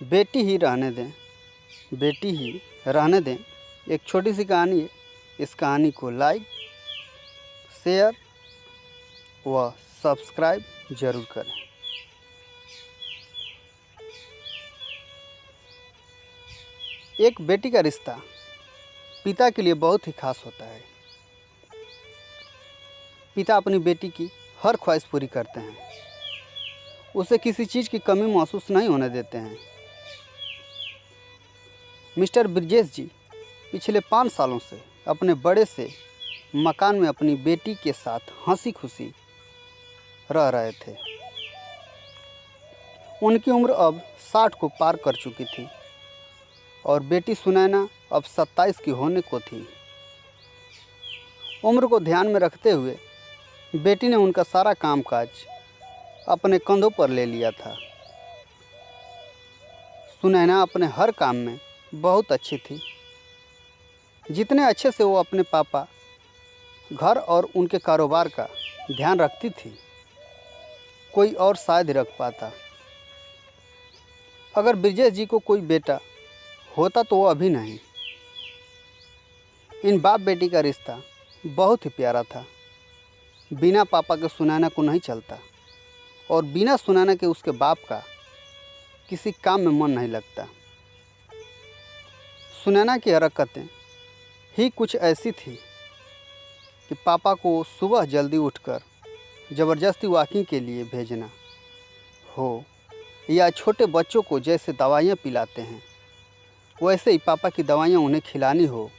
बेटी ही रहने दें, बेटी ही रहने दें एक छोटी सी कहानी है। इस कहानी को लाइक, शेयर व सब्सक्राइब ज़रूर करें। एक बेटी का रिश्ता पिता के लिए बहुत ही खास होता है। पिता अपनी बेटी की हर ख्वाहिश पूरी करते हैं, उसे किसी चीज़ की कमी महसूस नहीं होने देते हैं। मिस्टर ब्रिजेश जी पिछले 5 सालों से अपने बड़े से मकान में अपनी बेटी के साथ हंसी खुशी रह रहे थे। उनकी उम्र अब 60 को पार कर चुकी थी और बेटी सुनैना अब 27 की होने को थी। उम्र को ध्यान में रखते हुए बेटी ने उनका सारा कामकाज अपने कंधों पर ले लिया था। सुनैना अपने हर काम में बहुत अच्छी थी, जितने अच्छे से वो अपने पापा, घर और उनके कारोबार का ध्यान रखती थी, कोई और शायद रख पाता। अगर ब्रिजेश जी को कोई बेटा होता तो वो अभी नहीं। इन बाप बेटी का रिश्ता बहुत ही प्यारा था। बिना पापा के सुनैना को नहीं चलता और बिना सुनैना के उसके बाप का किसी काम में मन नहीं लगता। सुनैना की हरकतें ही कुछ ऐसी थी कि पापा को सुबह जल्दी उठकर ज़बरदस्ती वॉकिंग के लिए भेजना हो या छोटे बच्चों को जैसे दवाइयाँ पिलाते हैं वैसे ही पापा की दवाइयाँ उन्हें खिलानी हो।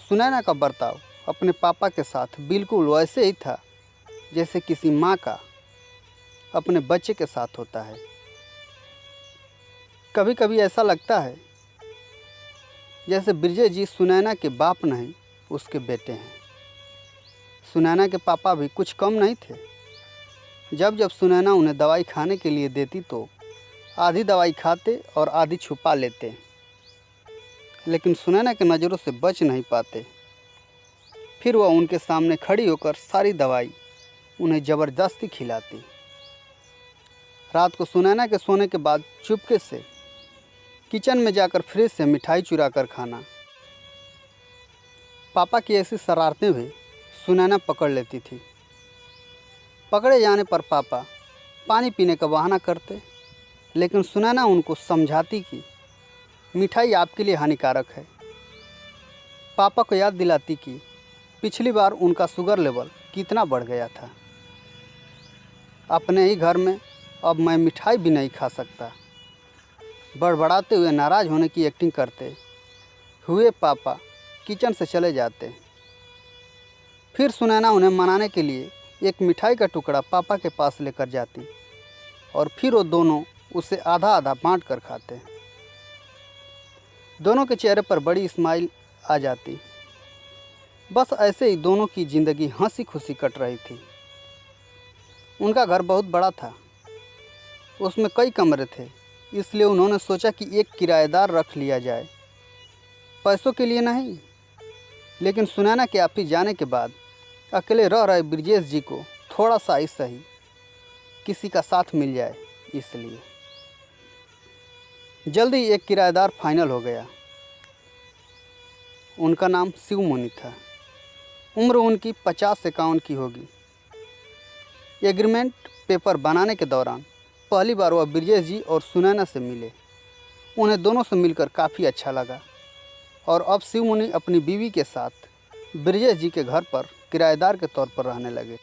सुनैना का बर्ताव अपने पापा के साथ बिल्कुल वैसे ही था जैसे किसी माँ का अपने बच्चे के साथ होता है। कभी कभी ऐसा लगता है जैसे ब्रिजेश जी सुनैना के बाप नहीं, उसके बेटे हैं। सुनैना के पापा भी कुछ कम नहीं थे। जब जब सुनैना उन्हें दवाई खाने के लिए देती तो आधी दवाई खाते और आधी छुपा लेते, लेकिन सुनैना के नज़रों से बच नहीं पाते। फिर वह उनके सामने खड़ी होकर सारी दवाई उन्हें ज़बरदस्ती खिलाती। रात को सुनैना के सोने के बाद चुपके से किचन में जाकर फ्रिज से मिठाई चुरा कर खाना। पापा की ऐसी शरारतें भी सुनैना पकड़ लेती थी। पकड़े जाने पर पापा पानी पीने का बहाना करते, लेकिन सुनैना उनको समझाती कि मिठाई आपके लिए हानिकारक है। पापा को याद दिलाती कि पिछली बार उनका शुगर लेवल कितना बढ़ गया था। अपने ही घर में अब मैं मिठाई भी नहीं खा सकता। बड़बड़ाते हुए नाराज़ होने की एक्टिंग करते हुए पापा किचन से चले जाते। फिर सुनैना उन्हें मनाने के लिए एक मिठाई का टुकड़ा पापा के पास लेकर जाती और फिर वो दोनों उसे आधा आधा बांट कर खाते। दोनों के चेहरे पर बड़ी स्माइल आ जाती। बस ऐसे ही दोनों की ज़िंदगी हंसी खुशी कट रही थी। उनका घर बहुत बड़ा था, उसमें कई कमरे थे, इसलिए उन्होंने सोचा कि एक किराएदार रख लिया जाए। पैसों के लिए नहीं, लेकिन सुनैना के ऑफिस जाने के बाद अकेले रह रहे ब्रिजेश जी को थोड़ा सा ही सही किसी का साथ मिल जाए, इसलिए जल्दी ही एक किराएदार फाइनल हो गया। उनका नाम शिव मुनि था। उम्र उनकी 50 से 51 की होगी। एग्रीमेंट पेपर बनाने के दौरान पहली बार वह ब्रिजेश जी और सुनैना से मिले। उन्हें दोनों से मिलकर काफ़ी अच्छा लगा और अब शिव मुनि अपनी बीवी के साथ ब्रिजेश जी के घर पर किराएदार के तौर पर रहने लगे।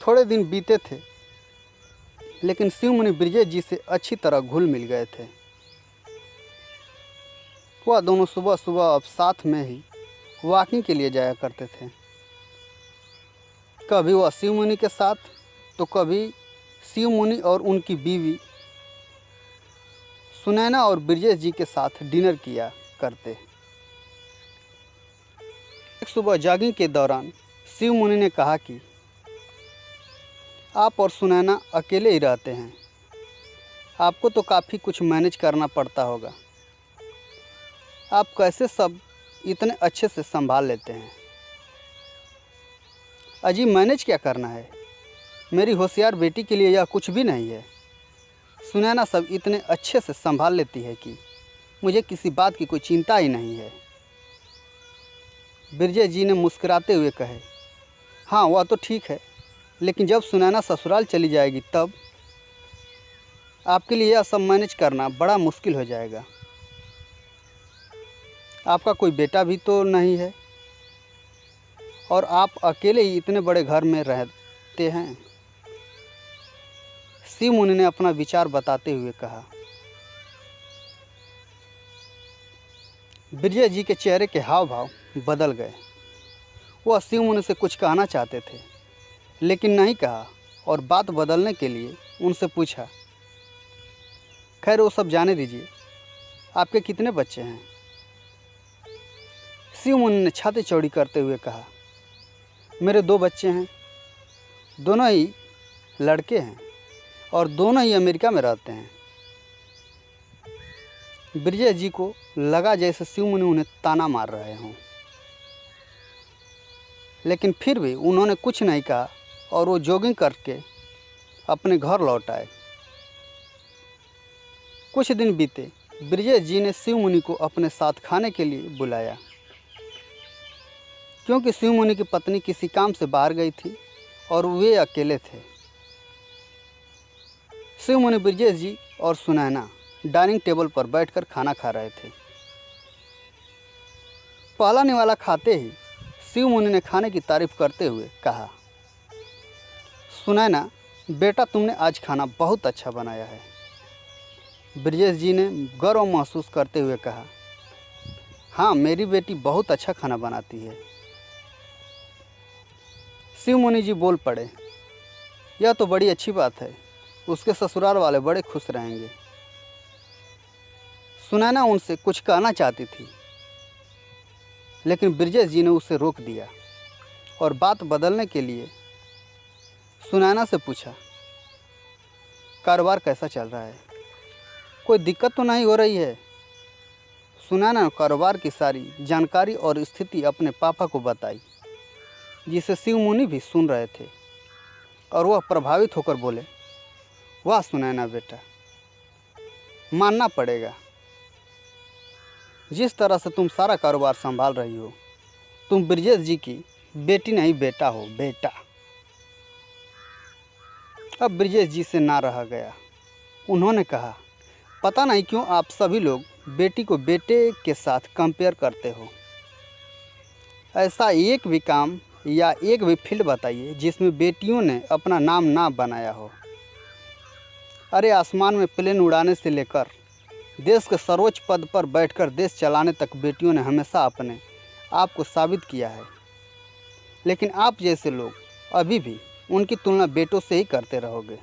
थोड़े दिन बीते थे, लेकिन शिव मुनि ब्रिजेश जी से अच्छी तरह घुल मिल गए थे। वह दोनों सुबह सुबह अब साथ में ही वॉकिंग के लिए जाया करते थे। कभी वह शिव मुनि के साथ तो कभी शिव मुनि और उनकी बीवी सुनैना और ब्रिजेश जी के साथ डिनर किया करते। एक सुबह जॉगिंग के दौरान शिव मुनि ने कहा कि आप और सुनैना अकेले ही रहते हैं, आपको तो काफ़ी कुछ मैनेज करना पड़ता होगा। आप कैसे सब इतने अच्छे से संभाल लेते हैं? अजी मैनेज क्या करना है, मेरी होशियार बेटी के लिए यह कुछ भी नहीं है। सुनैना सब इतने अच्छे से संभाल लेती है कि मुझे किसी बात की कोई चिंता ही नहीं है। बिरजे जी ने मुस्कुराते हुए कहे, हाँ वह तो ठीक है, लेकिन जब सुनैना ससुराल चली जाएगी तब आपके लिए यह सब मैनेज करना बड़ा मुश्किल हो जाएगा। आपका कोई बेटा भी तो नहीं है और आप अकेले ही इतने बड़े घर में रहते हैं। शिव मुनि ने अपना विचार बताते हुए कहा। बिरजे जी के चेहरे के हाव भाव बदल गए। वह शिव मुनि से कुछ कहना चाहते थे लेकिन नहीं कहा और बात बदलने के लिए उनसे पूछा, खैर वो सब जाने दीजिए, आपके कितने बच्चे हैं? शिव मुनि ने छाती चौड़ी करते हुए कहा, मेरे 2 बच्चे हैं, दोनों ही लड़के हैं और दोनों ही अमेरिका में रहते हैं। बिरजे जी को लगा जैसे शिव मुनि उन्हें ताना मार रहे हों, लेकिन फिर भी उन्होंने कुछ नहीं कहा और वो जॉगिंग करके अपने घर लौट आए। कुछ दिन बीते। बिरजे जी ने शिव मुनि को अपने साथ खाने के लिए बुलाया, क्योंकि शिव मुनि की पत्नी किसी काम से बाहर गई थी और वे अकेले थे। शिव मुनि, बिरजे जी और सुनैना डाइनिंग टेबल पर बैठकर खाना खा रहे थे। पहला निवाला खाते ही शिव मुनि ने खाने की तारीफ करते हुए कहा, सुनैना बेटा, तुमने आज खाना बहुत अच्छा बनाया है। बिरजेश जी ने गर्व महसूस करते हुए कहा, हाँ मेरी बेटी बहुत अच्छा खाना बनाती है। शिव मुनि जी बोल पड़े, यह तो बड़ी अच्छी बात है, उसके ससुराल वाले बड़े खुश रहेंगे। सुनैना उनसे कुछ कहना चाहती थी लेकिन बिरजेश जी ने उसे रोक दिया और बात बदलने के लिए सुनैना से पूछा, कारोबार कैसा चल रहा है? कोई दिक्कत तो नहीं हो रही है? सुनैना ने कारोबार की सारी जानकारी और स्थिति अपने पापा को बताई, जिसे शिव मुनि भी सुन रहे थे और वह प्रभावित होकर बोले, वाह सुनैना बेटा, मानना पड़ेगा, जिस तरह से तुम सारा कारोबार संभाल रही हो, तुम बिरजेश जी की बेटी नहीं बेटा हो, बेटा। अब बिरजेश जी से ना रहा गया। उन्होंने कहा, पता नहीं क्यों आप सभी लोग बेटी को बेटे के साथ कंपेयर करते हो। ऐसा एक भी काम या एक भी फील्ड बताइए जिसमें बेटियों ने अपना नाम ना बनाया हो। अरे आसमान में प्लेन उड़ाने से लेकर देश के सर्वोच्च पद पर बैठकर देश चलाने तक बेटियों ने हमेशा अपने आप को साबित किया है, लेकिन आप जैसे लोग अभी भी उनकी तुलना बेटों से ही करते रहोगे।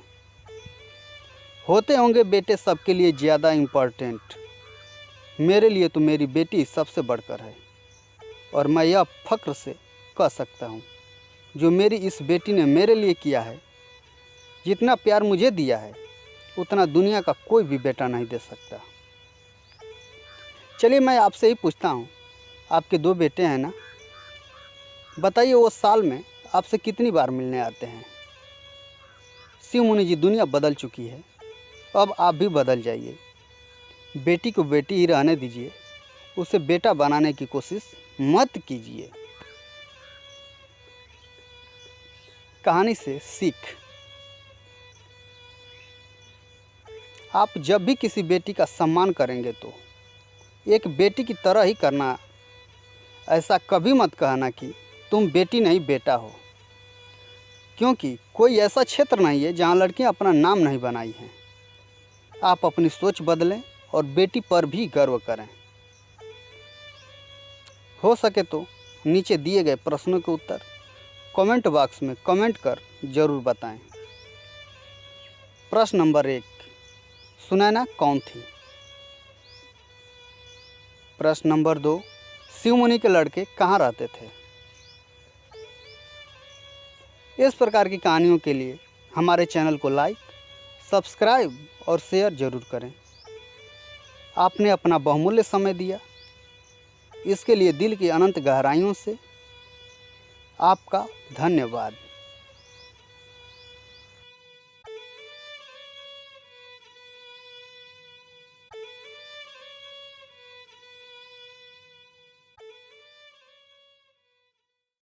होते होंगे बेटे सबके लिए ज़्यादा इम्पोर्टेंट, मेरे लिए तो मेरी बेटी सबसे बढ़कर है और मैं यह फ़ख्र से कह सकता हूँ, जो मेरी इस बेटी ने मेरे लिए किया है, जितना प्यार मुझे दिया है, उतना दुनिया का कोई भी बेटा नहीं दे सकता। चलिए मैं आपसे ही पूछता हूँ, आपके 2 बेटे हैं ना, बताइए वो साल में आपसे कितनी बार मिलने आते हैं? शिव मुनि जी, दुनिया बदल चुकी है, अब आप भी बदल जाइए। बेटी को बेटी ही रहने दीजिए, उसे बेटा बनाने की कोशिश मत कीजिए। कहानी से सीख, आप जब भी किसी बेटी का सम्मान करेंगे तो एक बेटी की तरह ही करना। ऐसा कभी मत कहना कि तुम बेटी नहीं बेटा हो, क्योंकि कोई ऐसा क्षेत्र नहीं है जहां लड़कियां अपना नाम नहीं बनाई हैं। आप अपनी सोच बदलें और बेटी पर भी गर्व करें। हो सके तो नीचे दिए गए प्रश्नों के उत्तर कमेंट बॉक्स में कमेंट कर जरूर बताएं। प्रश्न नंबर 1, सुनैना कौन थी? प्रश्न नंबर 2, शिव मुनि के लड़के कहाँ रहते थे? इस प्रकार की कहानियों के लिए हमारे चैनल को लाइक, सब्सक्राइब और शेयर जरूर करें। आपने अपना बहुमूल्य समय दिया, इसके लिए दिल की अनंत गहराइयों से आपका धन्यवाद।